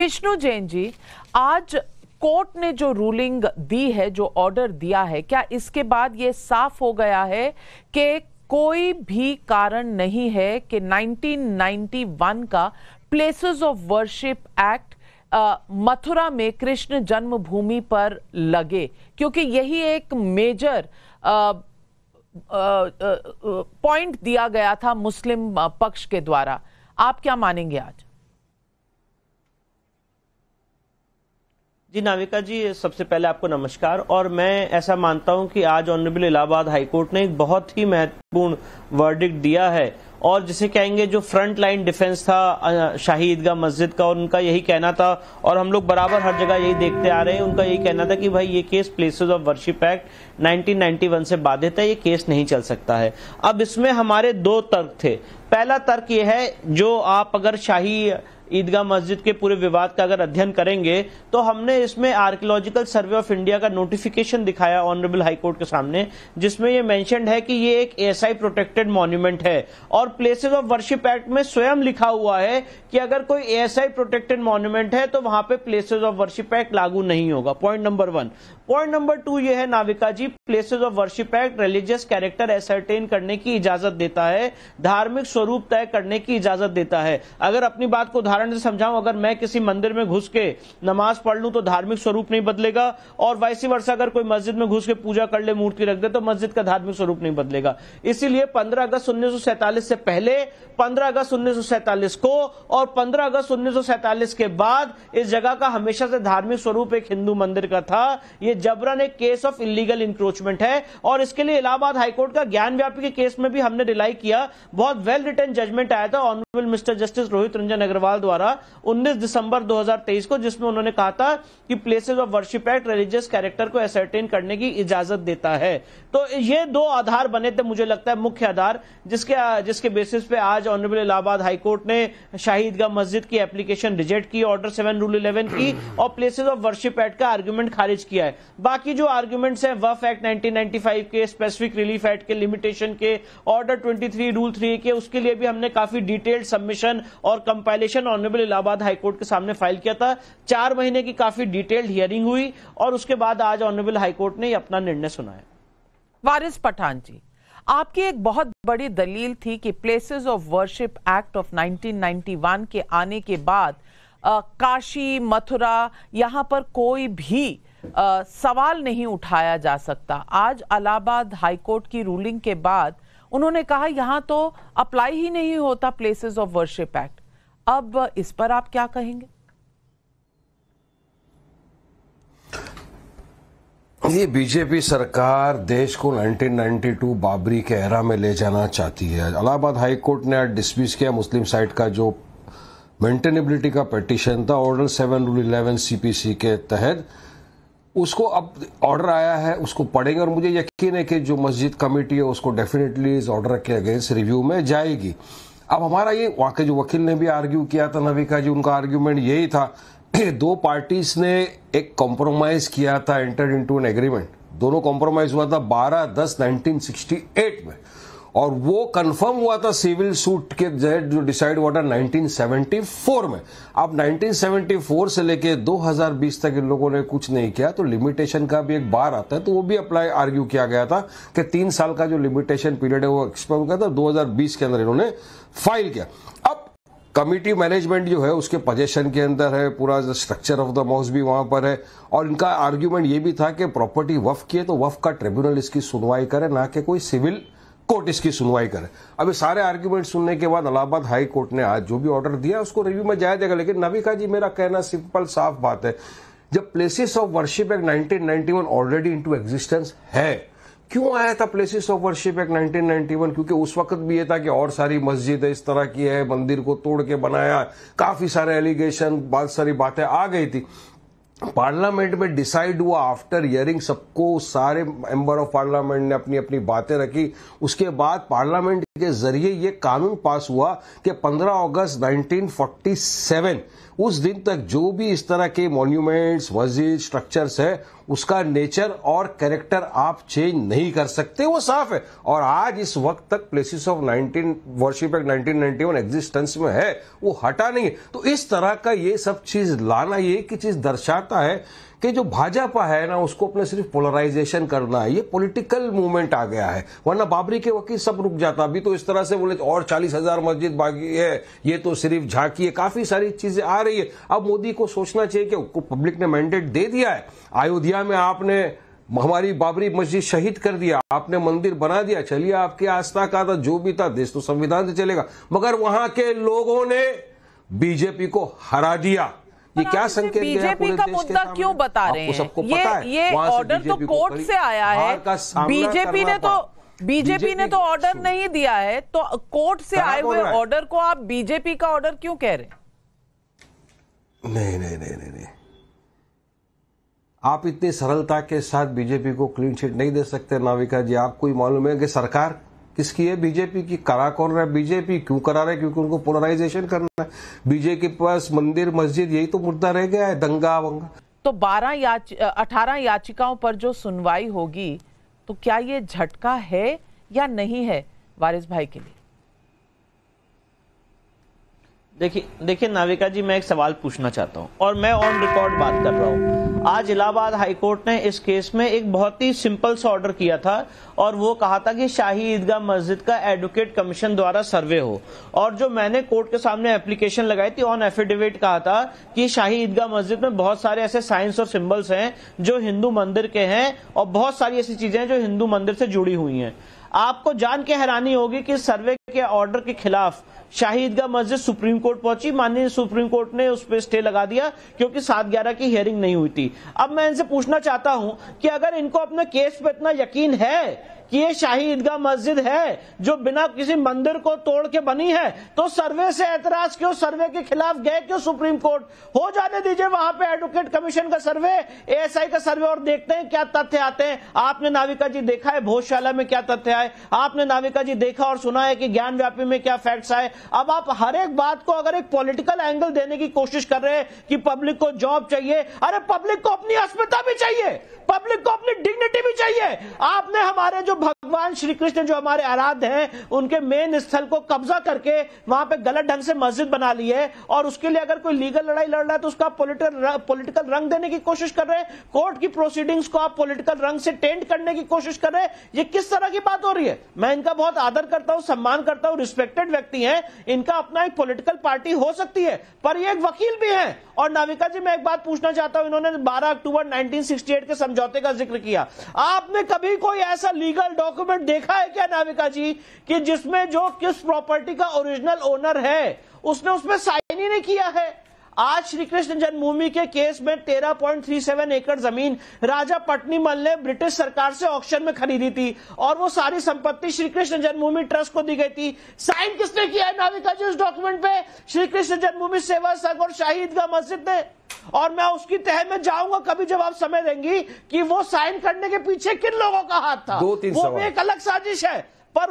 विष्णु जैन जी, आज कोर्ट ने जो रूलिंग दी है, जो ऑर्डर दिया है, क्या इसके बाद ये साफ हो गया है कि कोई भी कारण नहीं है कि 1991 का places of worship act Mathura में कृष्ण जन्मभूमि पर लगे, क्योंकि यही एक मेजर पॉइंट दिया गया था मुस्लिम पक्ष के द्वारा। आप क्या मानेंगे आज? जी नाविका जी, सबसे पहले आपको नमस्कार। और मैं ऐसा मानता हूं कि आज ऑनरेबल इलाहाबाद हाईकोर्ट ने एक बहुत ही महत्वपूर्ण वर्डिक्ट दिया है, और जिसे कहेंगे जो फ्रंट लाइन डिफेंस था शाही ईदगाह मस्जिद का, और उनका यही कहना था, और हम लोग बराबर हर जगह यही देखते आ रहे हैं, उनका यही कहना था कि भाई ये case places of worship act 1991 से बाधित है, ये केस नहीं चल सकता है। अब इसमें हमारे दो तर्क थे। पहला तर्क ये है, जो आप अगर शाही ईदगाह मस्जिद के पूरे विवाद का अगर अध्ययन करेंगे तो हमने इसमें आर्कियोलॉजिकल सर्वे ऑफ इंडिया का नोटिफिकेशन दिखाया ऑनरेबल हाईकोर्ट के सामने, जिसमें ये मेंशन्ड है कि ये एक एएसआई प्रोटेक्टेड मॉन्यूमेंट है, और प्लेसेस ऑफ वर्शिप एक्ट में स्वयं लिखा हुआ है कि अगर कोई एएसआई प्रोटेक्टेड मॉन्यूमेंट है तो वहां पे प्लेसेस ऑफ वर्शिप एक्ट लागू नहीं होगा। Point number 1। पॉइंट नंबर 2 ये है Navika ji, places of worship act religious character ascertain करने की इजाजत देता है, धार्मिक स्वरूप तय करने की इजाजत देता है। अगर अपनी बात को उदाहरण से समझाऊं, अगर मैं किसी मंदिर में घुस के नमाज पढ़ लूं तो धार्मिक स्वरूप नहीं बदलेगा, और वाइसी वर्षा अगर कोई मस्जिद में घुस के पूजा कर ले, मूर्ति रख दे, तो मस्जिद का धार्मिक स्वरूप नहीं बदलेगा। इसीलिए 15 अगस्त 1947 से पहले, 15 अगस्त 1947 को और 15 अगस्त 1947 के बाद इस जगह का हमेशा से धार्मिक स्वरूप एक हिंदू मंदिर का था। यह जबरन एक केस ऑफ इलीगल इंक्रोचमेंट है, और इसके लिए इलाहाबाद हाईकोर्ट का ज्ञान व्यापी के केस में भी हमने रिलाई किया। बहुत वेल रिटन जजमेंट आया था honourable mister justice Rohit Ranjan Agarwal द्वारा 19 दिसंबर 2023 को, जिसमें उन्होंने कहा था कि places of worship act religious character को एसर्टेन करने की इजाजत देता है। तो ये दो आधार बने थे, मुझे लगता है मुख्य आधार, जिसके बेसिस पे आज ऑनरेबल इलाहाबाद हाईकोर्ट ने शाही ईदगाह मस्जिद की एप्लीकेशन रिजेक्ट की, ऑर्डर 7 रूल 11 की, और प्लेसेस ऑफ वर्शिप एक्ट का आर्ग्यूमेंट खारिज किया है। बाकी जो आर्ग्यूमेंट्स हैं वफ एक्ट 1995 के, स्पेसिफिक रिलीफ एक्ट के, लिमिटेशन के, ऑर्डर 23 रूल 3 के, उसके लिए भी हमने काफी डिटेल्ड सबमिशन और कंपाइलेशन ऑनरेबल इलाहाबाद हाईकोर्ट के सामने फाइल किया था। 4 महीने की काफी डिटेल्ड हियरिंग हुई, और उसके बाद आज ऑनरेबल हाईकोर्ट ने अपना निर्णय सुनाया। वारिस पठान जी, आपकी एक बहुत बड़ी दलील थी कि places of worship act of 1991 के आने के बाद काशी, मथुरा, यहां पर कोई भी सवाल नहीं उठाया जा सकता। आज इलाहाबाद हाईकोर्ट की रूलिंग के बाद उन्होंने कहा यहां तो अप्लाई ही नहीं होता प्लेसेस ऑफ वर्शिप एक्ट। अब इस पर आप क्या कहेंगे? ये बीजेपी सरकार देश को 1992 बाबरी के एरा में ले जाना चाहती है। इलाहाबाद हाई कोर्ट ने आज डिसमिस किया मुस्लिम साइड का जो मेंटेनेबिलिटी का पिटीशन था ऑर्डर 7 रूल 11 सीपीसी के तहत। उसको अब ऑर्डर आया है, उसको पढ़ेंगे, और मुझे यकीन है कि जो मस्जिद कमेटी है उसको डेफिनेटली इस ऑर्डर के अगेंस्ट रिव्यू में जाएगी। अब हमारा ये वाकई जो वकील ने भी आर्ग्यू किया था नविका जी, उनका आर्ग्यूमेंट यही था कि दो पार्टीज ने एक कॉम्प्रोमाइज किया था, एंटर्ड इनटू एन एग्रीमेंट। दोनों कॉम्प्रोमाइज हुआ था 12/10/1968 में, और वो कंफर्म हुआ था सिविल सूट के जज जो डिसाइड हुआ था 1974 में। अब 1974 से लेके 2020 तक इन लोगों ने कुछ नहीं किया, तो लिमिटेशन का भी एक बार आता है, तो वो भी अप्लाई आर्ग्यू किया गया था कि 3 साल का जो लिमिटेशन पीरियड है वो एक्सपायर हो गया था, 2020 के अंदर इन्होंने फाइल किया। अब कमिटी मैनेजमेंट जो है उसके पोजीशन के अंदर है, पूरा स्ट्रक्चर ऑफ द मॉस्क भी वहां पर है, और इनका आर्ग्यूमेंट ये भी था कि प्रॉपर्टी वफ की है तो वफ का ट्रिब्यूनल इसकी सुनवाई करे, ना कि कोई सिविल कोर्ट इसकी सुनवाई करे। अब ये सारे आर्ग्यूमेंट सुनने के बाद इलाहाबाद हाई कोर्ट ने आज जो भी ऑर्डर दिया उसको रिव्यू में जाया जाएगा। लेकिन नविका जी, मेरा कहना सिंपल साफ बात है, जब places of worship act 1991 already into existence है, क्यों आया था प्लेसेस ऑफ वर्शिप एक्ट 1991? क्योंकि उस वक्त भी ये था कि और सारी मस्जिद इस तरह की है, मंदिर को तोड़ के बनाया, काफी सारे एलिगेशन, बहुत सारी बातें आ गई थी। पार्लियामेंट में डिसाइड हुआ आफ्टर हियरिंग, सबको सारे मेंबर ऑफ पार्लियामेंट ने अपनी अपनी बातें रखी। उसके बाद पार्लियामेंट के जरिए ये कानून पास हुआ कि 15 अगस्त 1947 उस दिन तक जो भी इस तरह के मॉन्यूमेंट्स, मस्जिद, स्ट्रक्चर्स है, उसका नेचर और कैरेक्टर आप चेंज नहीं कर सकते, वो साफ है। और आज इस वक्त तक places of worship act 1991 existence में है, वो हटा नहीं है। तो इस तरह का ये सब चीज लाना, ये की चीज दर्शाता है कि जो भाजपा है ना, उसको अपने सिर्फ पोलराइजेशन करना है, ये पॉलिटिकल मूवमेंट आ गया है। वरना बाबरी के वक्त सब रुक जाता। अभी तो इस तरह से बोले और 40,000 मस्जिद बाकी है, ये तो सिर्फ झांकी है, काफी सारी चीजें आ रही है। अब मोदी को सोचना चाहिए कि पब्लिक ने मैंडेट दे दिया है, अयोध्या में आपने हमारी बाबरी मस्जिद शहीद कर दिया, आपने मंदिर बना दिया, चलिए आपके आस्था का था, जो भी था, देश तो संविधान से चलेगा। मगर वहां के लोगों ने बीजेपी को हरा दिया। ये क्या संकेत गया बीजेपी का मुद्दा क्यों बता रहे हैं? सबको पता है, ये ऑर्डर तो कोर्ट से आया है। बीजेपी ने तो ऑर्डर नहीं दिया है, तो कोर्ट से आए हुए ऑर्डर को आप बीजेपी का ऑर्डर क्यों कह रहे हैं? नहीं, आप इतनी सरलता के साथ बीजेपी को क्लीन चिट नहीं दे सकते नाविका जी। आपको ही मालूम है कि सरकार किसकी है? बीजेपी की। करा कौन रहा है? बीजेपी। क्यों करा रहे? क्योंकि उनको पोलराइजेशन करना है। बीजेपी के पास मंदिर मस्जिद यही तो मुद्दा रह गया है, दंगा वंगा। तो 18 याचिकाओं पर जो सुनवाई होगी, तो क्या ये झटका है या नहीं है वारिस भाई के लिए? देखिए नाविका जी, मैं एक सवाल पूछना चाहता हूं और मैं ऑन रिकॉर्ड बात कर रहा हूं। आज इलाहाबाद हाईकोर्ट ने इस केस में एक बहुत ही सिंपल सा ऑर्डर किया था और वो कहा था कि शाही ईदगाह मस्जिद का एडवोकेट कमीशन द्वारा सर्वे हो। और जो मैंने कोर्ट के सामने एप्लीकेशन लगाई थी, ऑन एफिडेविट कहा था कि शाही ईदगाह मस्जिद में बहुत सारे ऐसे साइंस और सिंबल्स हैं जो हिंदू मंदिर के हैं और बहुत सारी ऐसी चीजें हैं जो हिंदू मंदिर से जुड़ी हुई हैं। आपको जान के हैरानी होगी कि सर्वे के ऑर्डर के खिलाफ शाही ईदगाह मस्जिद सुप्रीम कोर्ट पहुंची। माननीय सुप्रीम कोर्ट ने उस पर स्टे लगा दिया क्योंकि 7/11 की हियरिंग नहीं हुई थी। अब मैं इनसे पूछना चाहता हूं कि अगर इनको अपने केस पे इतना यकीन है कि ये शाही ईदगाह मस्जिद है जो बिना किसी मंदिर को तोड़ के बनी है, तो सर्वे से ऐतराज क्यों? सर्वे के खिलाफ गए क्यों सुप्रीम कोर्ट? हो जाने दीजिए वहां पे एडवोकेट कमीशन का सर्वे, एएसआई का सर्वे, और देखते हैं क्या तथ्य आते हैं। आपने नाविका जी देखा है भोजशाला में क्या तथ्य आए, आपने नाविका जी देखा और सुना है कि ज्ञान व्यापी में क्या फैक्ट्स आए। अब आप हर एक बात को अगर एक पॉलिटिकल एंगल देने की कोशिश कर रहे हैं कि पब्लिक को जॉब चाहिए, अरे पब्लिक को अपनी अस्मिता भी चाहिए, पब्लिक को अपनी डिग्निटी भी चाहिए। आपने हमारे जो भगवान श्री कृष्ण जो हमारे आराध्य हैं, उनके मेन स्थल को कब्जा करके वहां पे गलत ढंग से मस्जिद बना ली है, और उसके लिए अगर कोई लीगल लड़ाई लड़ रहा है तो उसका पॉलिटिकल रंग देने की कोशिश कर रहे हैं। कोर्ट की प्रोसीडिंग्स को आप पॉलिटिकल रंग से टेंट करने की कोशिश कर रहे हैं। ये किस तरह की बात हो रही है? मैं इनका बहुत आदर करता हूं, सम्मान करता हूं, रिस्पेक्टेड व्यक्ति हैं, इनका अपना एक पॉलिटिकल पार्टी हो सकती है, पर ये एक वकील भी हैं। और नाविका जी, मैं एक बात पूछना चाहता हूं, इन्होंने 12 अक्टूबर 1968 के समझौते का जिक्र किया। आपने कभी कोई ऐसा लीगल डॉक्यूमेंट देखा है क्या नाविका जी कि जिसमें जो किस प्रॉपर्टी का ओरिजिनल ओनर है उसने उसमें साइन ही नहीं किया है? आज श्री कृष्ण जन्मभूमि के केस में 13.37 एकड़ जमीन राजा पट्नीमल ने ब्रिटिश सरकार से ऑक्शन में खरीदी थी और वो सारी संपत्ति श्री कृष्ण जन्मभूमि ट्रस्ट को दी गई थी। साइन किसने किया है नाविका जी उस डॉक्यूमेंट पे? श्री कृष्ण जन्मभूमि सेवा संघ और शाही ईदगाह मस्जिद ने। और मैं उसकी तह में जाऊंगा कभी जब आप समय देंगी कि वो साइन करने के पीछे किन लोगों का हाथ था। वो भी एक अलग साजिश है, पर